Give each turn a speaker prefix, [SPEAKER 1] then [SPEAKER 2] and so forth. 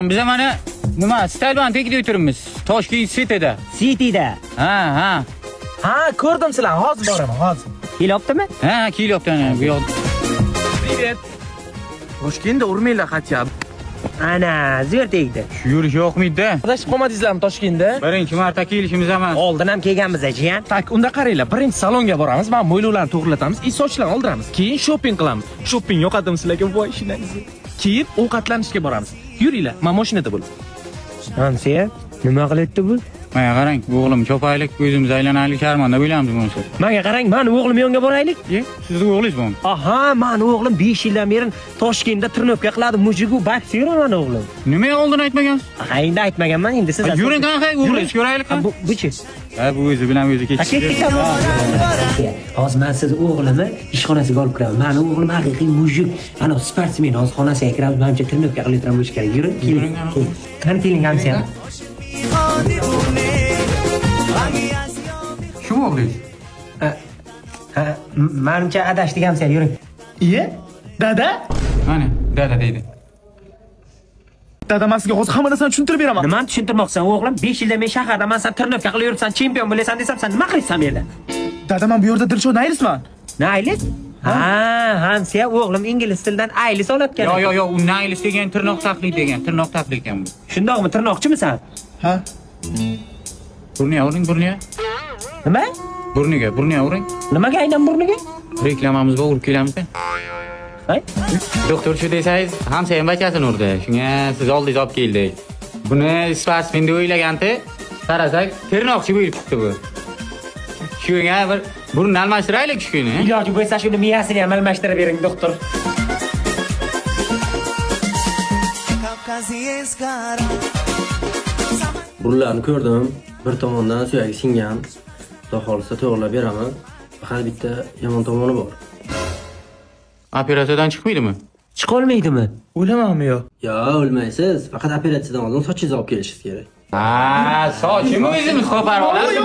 [SPEAKER 1] Biz mana nima, Stalban tekida o'tiribmiz. Toshkent Cityda.
[SPEAKER 2] Cityda.
[SPEAKER 1] Ha.
[SPEAKER 3] Ha, ko'rdim sizlarni, hozir boraman, hozir.
[SPEAKER 2] Kelyaptimi?
[SPEAKER 1] Ha, kelyapti bu yoq.
[SPEAKER 3] Привет. Toshkentda urmanglar xatchab.
[SPEAKER 2] Ana, zo'r tegdi.
[SPEAKER 1] Shu yurish yo'qmidi-da.
[SPEAKER 3] Adashib qolmadingizlarmi Toshkentda?
[SPEAKER 1] Birinchi marta kelishimiz emas.
[SPEAKER 2] Oldin ham kelganmiz jiyan.
[SPEAKER 3] Tak, unda qaranglar, birinchi salonga boramiz, men mo'ylovlarni to'g'rilatamiz, sochlarni oldiramiz, keyin shopping qilamiz. Shopping yoqadimi sizlarga, voy ishingizni. Keyin ovqatlanishga boramiz. Yuringlar, men mashinada bo'laman.
[SPEAKER 2] Hamsiya, nima qilyapti bu?
[SPEAKER 1] Mana qarang, bu o'g'lim chopaylik, o'zimiz aylanaylik, sharmanda bo'lamiz bunisi.
[SPEAKER 2] Menga qarang, meni o'g'lim yonga boraylik.
[SPEAKER 1] Sizning o'g'lingiz bu.
[SPEAKER 2] Aha, meni o'g'lim 5 yildan beri Toshkentda tirnovka qiladi, mujigu baksir meni o'g'lim.
[SPEAKER 1] Nima oldin aytmagansiz?
[SPEAKER 2] Ha, endi aytmaganman, endi siz.
[SPEAKER 1] Yuring qanday o'g'lingiz ko'raylik.
[SPEAKER 2] Bu-chi?
[SPEAKER 1] Ha, bu o'zi bilan o'zi kechdi.
[SPEAKER 2] Hozir men siz o'g'limni ishxonasiga olib kiraman. Meni o'g'lim haqiqiy mujik. Ana sportsmen, hozir xonasiga kiramiz, menimcha tirnovka qilayotgan bo'lish kerak. Yuring. Qani keling hamsiya.
[SPEAKER 1] Shu o'g'lingiz?
[SPEAKER 2] Ha, menimcha adashdik hamsiya, yuring.
[SPEAKER 3] Iye? Dada?
[SPEAKER 1] Mana, dada deydi.
[SPEAKER 3] Dada, men sizga hozir hamma narsani tushuntirib beraman.
[SPEAKER 2] Nimani tushuntirmoqsan o'g'lim? 5 yildan men shaharda men sen tirnovka qilib yuribsan, chempion bo'lasan desam, sen nima qilyapsan bu yerda?
[SPEAKER 3] Dada, men bu yerda dilsho naylisman.
[SPEAKER 2] Naylis? Ha, hamsiya o'g'lim ingliz tilidan aylis olayotgan.
[SPEAKER 1] Yo'q, u naylis degan tirnoq taqlid degan, tirnoq taqlid ekan bu.
[SPEAKER 2] Shundoqmi, tirnoqchimisan?
[SPEAKER 3] Ha?
[SPEAKER 1] Burniga uring, burniga.
[SPEAKER 2] Nima?
[SPEAKER 1] Burniga uring.
[SPEAKER 2] Nimaga aynan burniga?
[SPEAKER 1] Reklamamizga urib kelamiz-da.
[SPEAKER 2] Hay?
[SPEAKER 1] Doktor shu desangiz, hamsa ham bachasini urdi. Shunga siz oldingiz olib keldik. Buni sportsmen deb o'ylaganda, qarasak, tirnoqchi bo'lib chiqdi bu. Shunga bir burni almashtiraylik shu kuni.
[SPEAKER 2] Iloji bo'lsa shuni miyasini ham almashtirib bering, doktor.
[SPEAKER 4] Burlarni ko'rdim. Bir tomondan suyagi singan. Xudo xolisa to'g'rilab beraman. Faqat bitta yomon tomoni bor.
[SPEAKER 1] Operatsiyadan chiqmaydimi?
[SPEAKER 2] Chiqolmaydimi?
[SPEAKER 3] O'lamanmi yo?
[SPEAKER 4] Yo, o'lmaysiz. Faqat operatsiyadan oldin sochingizni olib kelishingiz kerak.
[SPEAKER 1] Ha, sochimni o'zimiz qo'parib olamiz.